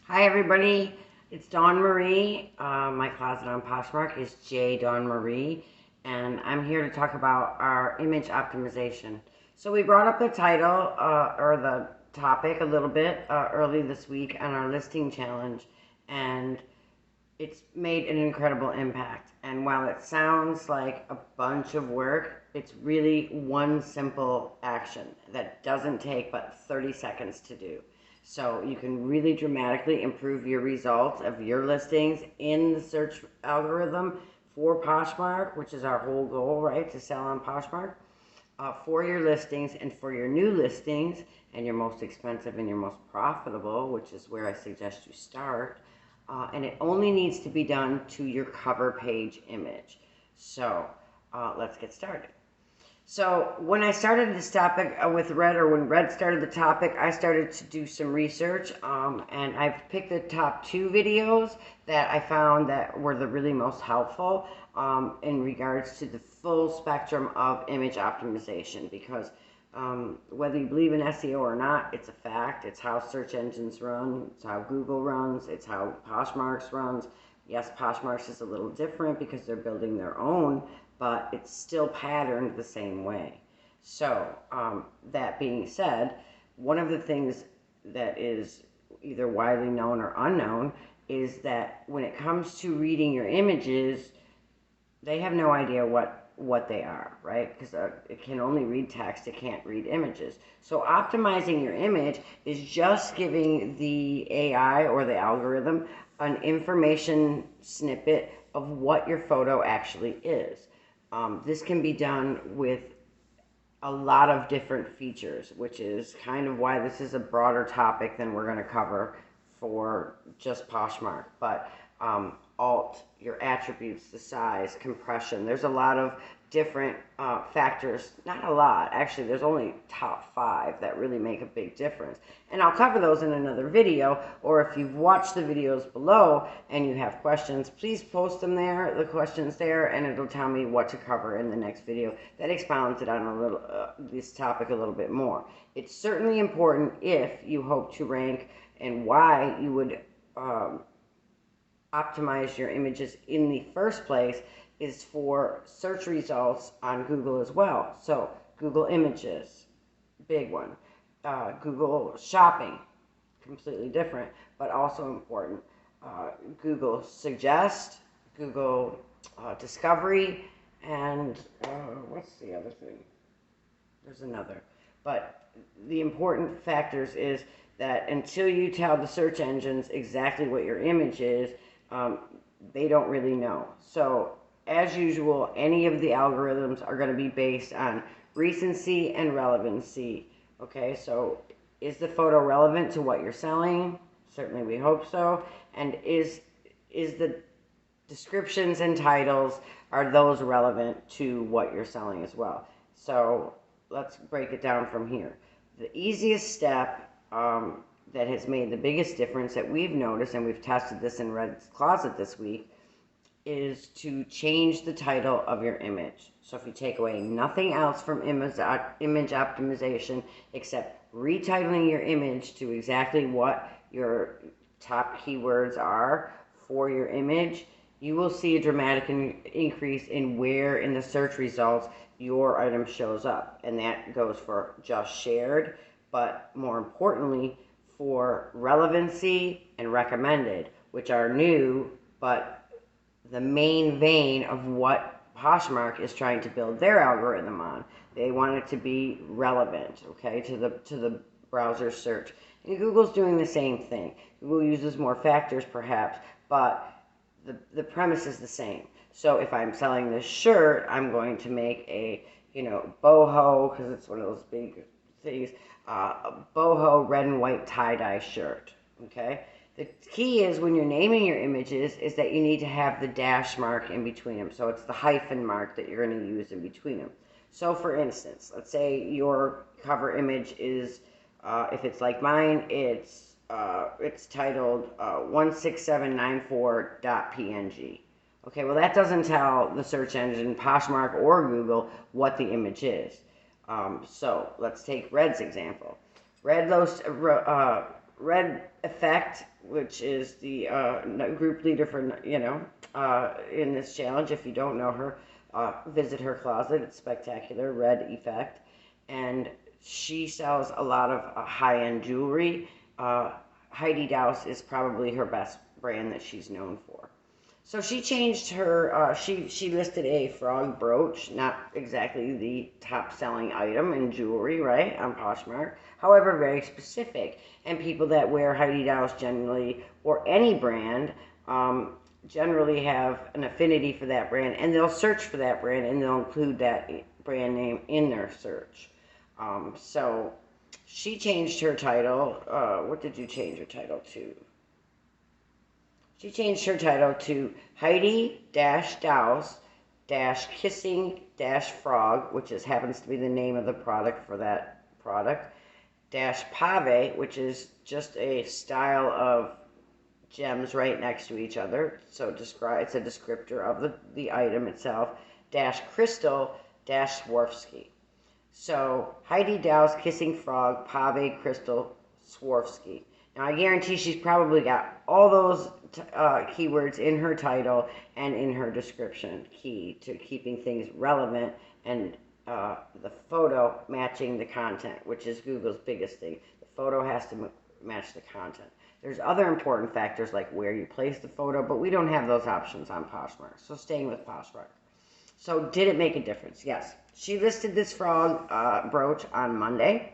Hi everybody, it's Dawn Marie. My closet on Poshmark is J Dawn Marie, and I'm here to talk about our image optimization. So we brought up the title or the topic a little bit early this week on our listing challenge, and it's made an incredible impact. And while it sounds like a bunch of work, it's really one simple action that doesn't take but 30 seconds to do. So you can really dramatically improve your results of your listings in the search algorithm for Poshmark, which is our whole goal, right? To sell on Poshmark. For your listings and for your new listings and your most expensive and your most profitable, which is where I suggest you start. And it only needs to be done to your cover page image. So let's get started. So when I started this topic with Red, or when Red started the topic, I started to do some research, and I've picked the top 2 videos that I found that were the really most helpful in regards to the full spectrum of image optimization, because whether you believe in SEO or not, it's a fact. It's how search engines run. It's how Google runs. It's how Poshmarks runs. Yes, Poshmarks is a little different because they're building their own, but it's still patterned the same way. So that being said, one of the things that is either widely known or unknown is that when it comes to reading your images, they have no idea what they are, right? Because it can only read text, it can't read images. So optimizing your image is just giving the AI or the algorithm an information snippet of what your photo actually is. This can be done with a lot of different features, which is kind of why this is a broader topic than we're going to cover for just Poshmark. But alt, your attributes, the size, compression, there's a lot of different factors. Not a lot, actually, there's only top 5 that really make a big difference. And I'll cover those in another video, or if you've watched the videos below and you have questions, please post them there, the questions there, and it'll tell me what to cover in the next video that expounds it on a little this topic a little bit more. It's certainly important if you hope to rank, and why you would optimize your images in the first place is for search results on Google as well. So Google Images, big one. Google Shopping, completely different, but also important. Google Suggest, Google Discovery, and what's the other thing? There's another. But the important factors is that until you tell the search engines exactly what your image is, they don't really know. So as usual, any of the algorithms are going to be based on recency and relevancy. Okay, so is the photo relevant to what you're selling? Certainly we hope so. And is the descriptions and titles, are those relevant to what you're selling as well? So let's break it down from here. The easiest step that has made the biggest difference that we've noticed, and we've tested this in Red's Closet this week, is to change the title of your image. So if you take away nothing else from image optimization except retitling your image to exactly what your top keywords are for your image, you will see a dramatic increase in where in the search results your item shows up. And that goes for just shared, but more importantly, for relevancy and recommended, which are new, but the main vein of what Poshmark is trying to build their algorithm on. They want it to be relevant, okay, to the browser search. And Google's doing the same thing. Google uses more factors perhaps, but the premise is the same. So if I'm selling this shirt, I'm going to make a, boho, because it's one of those big things, boho red and white tie-dye shirt, okay? The key is when you're naming your images is that you need to have the dash mark in between them. So it's the hyphen mark that you're going to use in between them. So for instance, let's say your cover image is, if it's like mine, it's titled 16794.png. Okay, well that doesn't tell the search engine, Poshmark or Google, what the image is. So let's take Red's example. Red effect which is the group leader for, in this challenge. If you don't know her, visit her closet. It's spectacular, Red Effect. And she sells a lot of high-end jewelry. Heidi Daus is probably her best brand that she's known for. So she changed her, she listed a frog brooch, not exactly the top-selling item in jewelry, right, on Poshmark. However, very specific. And people that wear Heidi Daus generally, or any brand, generally have an affinity for that brand, and they'll search for that brand, and they'll include that brand name in their search. So she changed her title. What did you change her title to? She changed her title to Heidi-Daus-Kissing-Frog, which happens to be the name of the product for that product, -Pave, which is just a style of gems right next to each other. So it's a descriptor of the item itself, -Crystal-Swarovski. So Heidi Daus Kissing Frog Pave Crystal Swarovski. Now I guarantee she's probably got all those keywords in her title and in her description, key to keeping things relevant and the photo matching the content, which is Google's biggest thing. The photo has to match the content. There's other important factors like where you place the photo, but we don't have those options on Poshmark. So staying with Poshmark. So did it make a difference? Yes. She listed this frog brooch on Monday,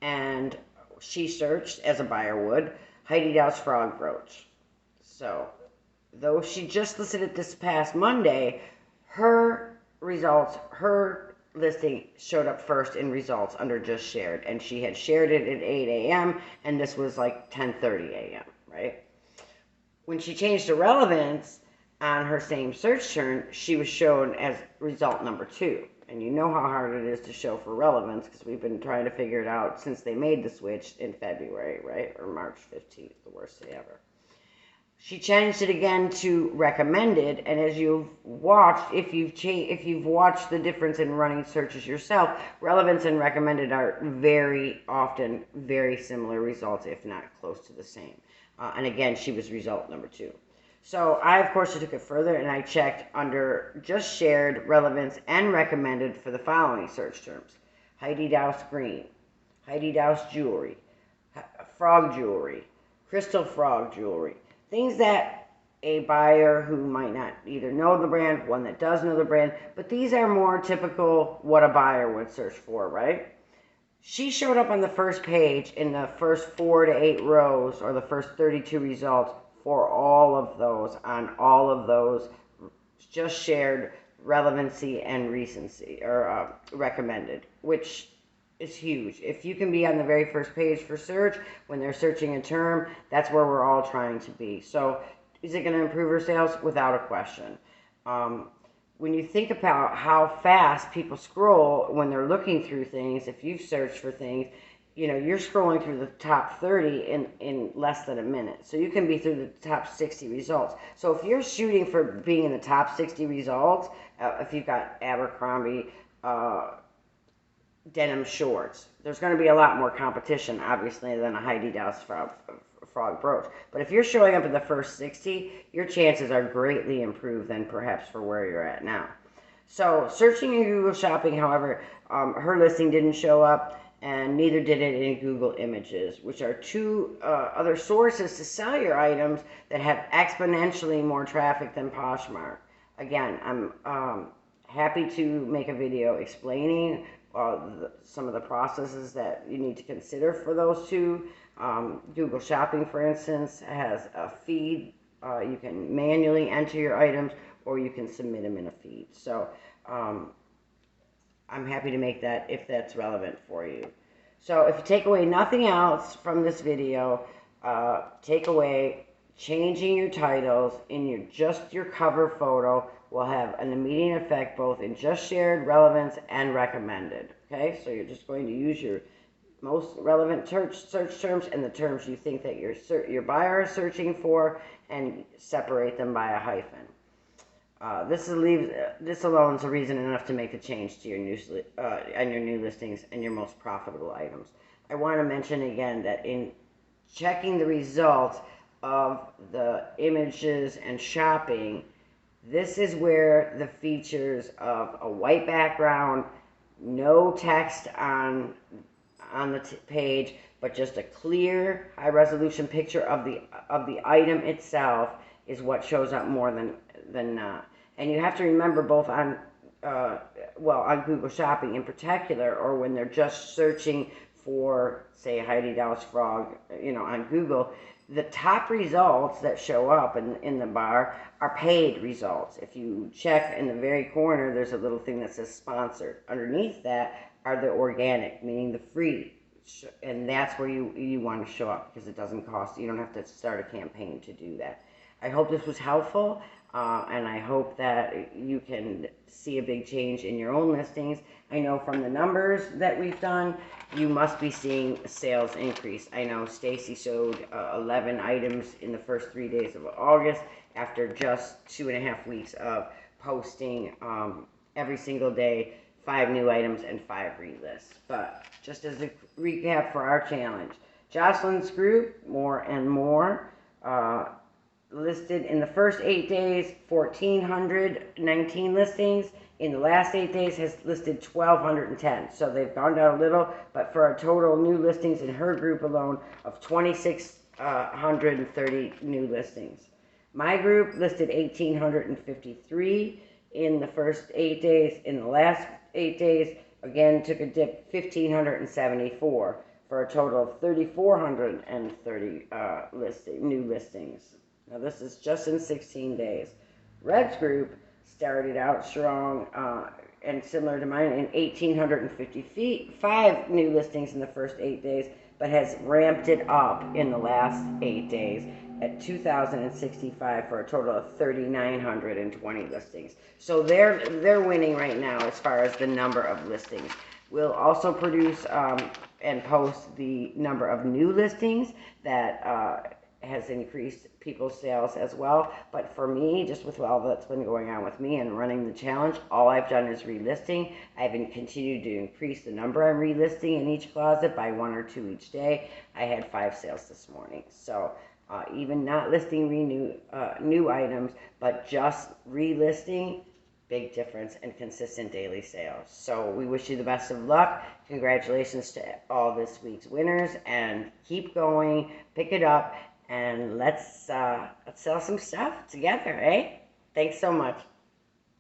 and she searched, as a buyer would, Heidi Daus frog brooch. So though she just listed it this past Monday, her results, her listing showed up first in results under just shared, and she had shared it at 8 a.m. and this was like 10:30 a.m., right? When she changed to relevance on her same search term, she was shown as result number 2. And you know how hard it is to show for relevance because we've been trying to figure it out since they made the switch in February, right? Or March 15th, the worst day ever. She changed it again to recommended, and as you've watched, if you've watched the difference in running searches yourself, relevance and recommended are very often very similar results, if not close to the same. And again, she was result number 2. So I, of course, took it further and I checked under just shared, relevance, and recommended for the following search terms: Heidi Daus green, Heidi Daus jewelry, frog jewelry, crystal frog jewelry. Things that a buyer who might not either know the brand, one that does know the brand, but these are more typical what a buyer would search for, right? She showed up on the first page in the first 4 to 8 rows, or the first 32 results, for all of those, on all of those, just shared, relevancy and recency, or recommended, which is huge. If you can be on the very first page for search when they're searching a term, that's where we're all trying to be. So is it going to improve her sales? Without a question. When you think about how fast people scroll when they're looking through things, if you've searched for things, you're scrolling through the top 30 in less than a minute. So you can be through the top 60 results. So if you're shooting for being in the top 60 results, if you've got Abercrombie denim shorts, there's going to be a lot more competition, obviously, than a Heidi Daus frog brooch. But if you're showing up in the first 60, your chances are greatly improved than perhaps for where you're at now. So searching in Google Shopping, however, her listing didn't show up, and neither did it in Google Images, which are 2 other sources to sell your items that have exponentially more traffic than Poshmark. Again, I'm happy to make a video explaining some of the processes that you need to consider for those 2. Google Shopping, for instance, has a feed. You can manually enter your items, or you can submit them in a feed. So I'm happy to make that if that's relevant for you. So if you take away nothing else from this video, take away changing your titles in just your cover photo will have an immediate effect both in just shared, relevance, and recommended. Okay, so you're just going to use your most relevant search terms and the terms you think that your buyer is searching for, and separate them by a hyphen. This alone is a reason enough to make a change to your new listings and your most profitable items. I want to mention again that in checking the results, of the images and shopping, this is where the features of a white background, no text on the page, but just a clear, high-resolution picture of the item itself is what shows up more than not. And you have to remember both on on Google Shopping in particular, or when they're just searching for, say, Heidi Daus frog, on Google, the top results that show up in the bar are paid results. If you check in the very corner, there's a little thing that says sponsored. Underneath that are the organic, meaning the free. And that's where you want to show up, because it doesn't cost. You don't have to start a campaign to do that. I hope this was helpful, and I hope that you can see a big change in your own listings. I know from the numbers that we've done, you must be seeing a sales increase. I know Stacy showed 11 items in the first 3 days of August after just 2.5 weeks of posting every single day, 5 new items and 5 relists. But just as a recap for our challenge, Jocelyn's group, More and More, listed in the first 8 days 1,419 listings. In the last 8 days has listed 1,210. So they've gone down a little, but for a total new listings in her group alone of 2,630 new listings. My group listed 1,853 in the first 8 days. In the last 8 days, again, took a dip, 1,574 for a total of 3,430 new listings. Now this is just in 16 days. Red's group started out strong and similar to mine in 1,855 new listings in the first 8 days, but has ramped it up in the last 8 days at 2,065 for a total of 3,920 listings. So they're winning right now as far as the number of listings. We'll also produce and post the number of new listings that has increased people's sales as well. But for me, just with all that's been going on with me and running the challenge, all I've done is relisting. I've continued to increase the number I'm relisting in each closet by 1 or 2 each day. I had 5 sales this morning. So even not listing new items, but just relisting, big difference and consistent daily sales. So we wish you the best of luck. Congratulations to all this week's winners, and keep going, pick it up, and let's sell some stuff together, eh? Thanks so much.